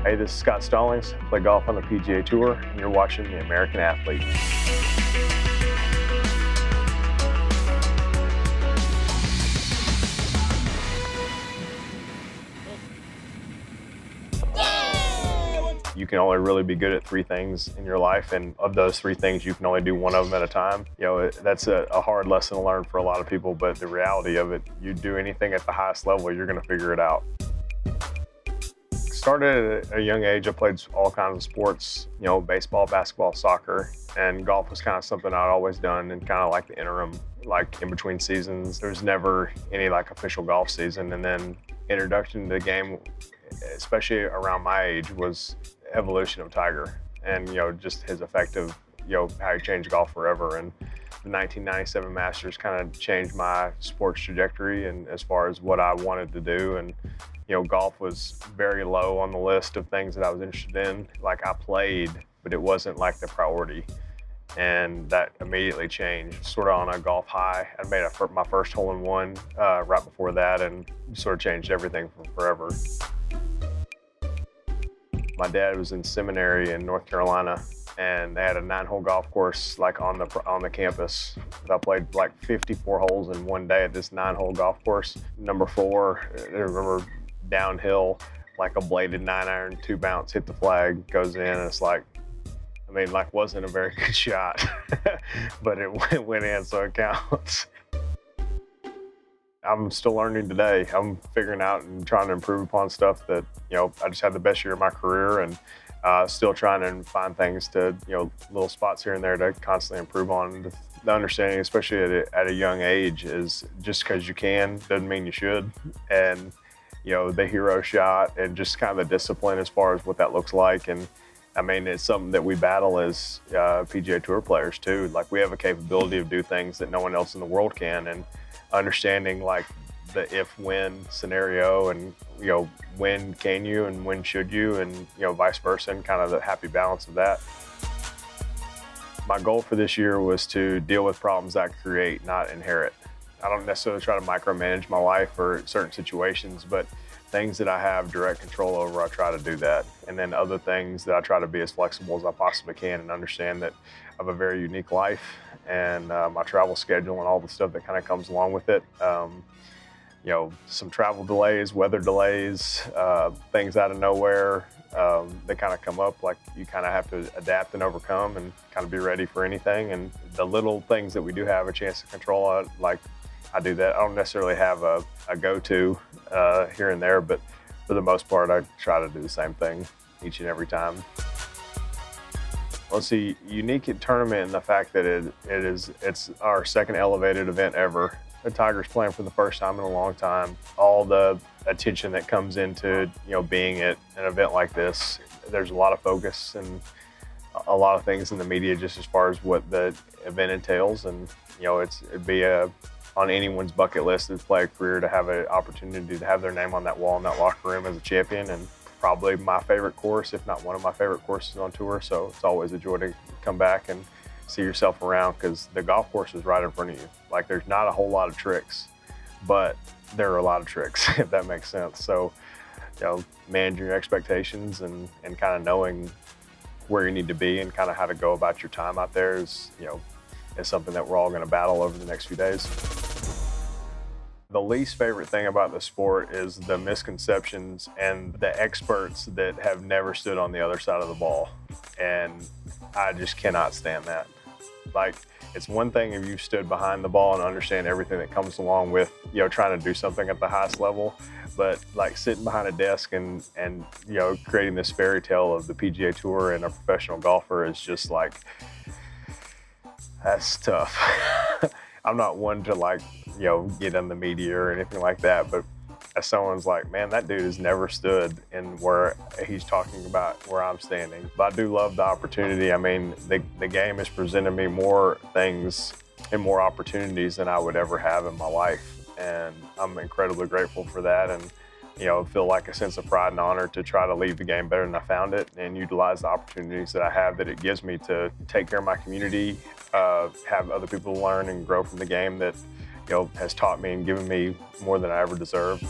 Hey, this is Scott Stallings. I play golf on the PGA Tour, and you're watching The American Athlete. You can only really be good at 3 things in your life, and of those 3 things, you can only do one of them at a time. You know, that's a hard lesson to learn for a lot of people, but the reality of it, you do anything at the highest level, you're going to figure it out. Started at a young age. I played all kinds of sports, you know, baseball, basketball, soccer, and golf was kind of something I'd always done and kind of like the interim, like in between seasons. There was never any like official golf season, and then introduction to the game, especially around my age, was evolution of Tiger, and you know, just his effective, you know, how he changed golf forever. And the 1997 Masters kind of changed my sports trajectory and as far as what I wanted to do. And you know, golf was very low on the list of things that I was interested in. Like, I played, but it wasn't like the priority. And that immediately changed, sort of on a golf high. I made my first hole-in-one right before that, and sort of changed everything forever. My dad was in seminary in North Carolina, and they had a 9-hole golf course like on the campus. I played like 54 holes in one day at this 9-hole golf course. Number 4, I remember, downhill, like a bladed 9-iron, 2 bounce, hit the flag, goes in, and it's like, I mean, like, wasn't a very good shot, but it went in, so it counts. I'm still learning today. I'm figuring out and trying to improve upon stuff that, you know, I just had the best year of my career, and still trying to find things to, you know, little spots here and there to constantly improve on. The understanding, especially at a young age, is just because you can doesn't mean you should. And you know, the hero shot and just kind of the discipline as far as what that looks like. And I mean, it's something that we battle as PGA Tour players too. Like, we have a capability to do things that no one else in the world can, and understanding like the if-when scenario, and you know, when can you and when should you, and you know, vice versa, and kind of the happy balance of that. My goal for this year was to deal with problems I create, not inherit. I don't necessarily try to micromanage my life or certain situations, but things that I have direct control over, I try to do that. And then other things that I try to be as flexible as I possibly can, and understand that I have a very unique life, and my travel schedule and all the stuff that kind of comes along with it. You know, some travel delays, weather delays, things out of nowhere that kind of come up, like you kind of have to adapt and overcome and kind of be ready for anything. And the little things that we do have a chance to control, like I do that. I don't necessarily have a go-to here and there, but for the most part, I try to do the same thing each and every time. Well, it's a unique tournament in the fact that it's our second elevated event ever. The Tiger's playing for the first time in a long time. All the attention that comes into, you know, being at an event like this, there's a lot of focus and a lot of things in the media just as far as what the event entails. And you know, it'd be on anyone's bucket list to play a career, to have an opportunity to have their name on that wall in that locker room as a champion. And probably my favorite course, if not one of my favorite courses on tour. So it's always a joy to come back and see yourself around, because the golf course is right in front of you. Like, there's not a whole lot of tricks, but there are a lot of tricks, if that makes sense. So, you know, managing your expectations and kind of knowing where you need to be and kind of how to go about your time out there is, you know, is something that we're all going to battle over the next few days. The least favorite thing about the sport is the misconceptions and the experts that have never stood on the other side of the ball. And I just cannot stand that. Like, it's one thing if you've stood behind the ball and understand everything that comes along with, you know, trying to do something at the highest level, but like sitting behind a desk and you know, creating this fairy tale of the PGA Tour and a professional golfer is just like, that's tough. I'm not one to, like, you know, get in the media or anything like that, but as someone's like, man, that dude has never stood in where he's talking about where I'm standing. But I do love the opportunity. I mean, the game has presented me more things and more opportunities than I would ever have in my life. And I'm incredibly grateful for that. And, you know, feel like a sense of pride and honor to try to leave the game better than I found it, and utilize the opportunities that I have that it gives me to take care of my community, have other people learn and grow from the game that, you know, has taught me and given me more than I ever deserved.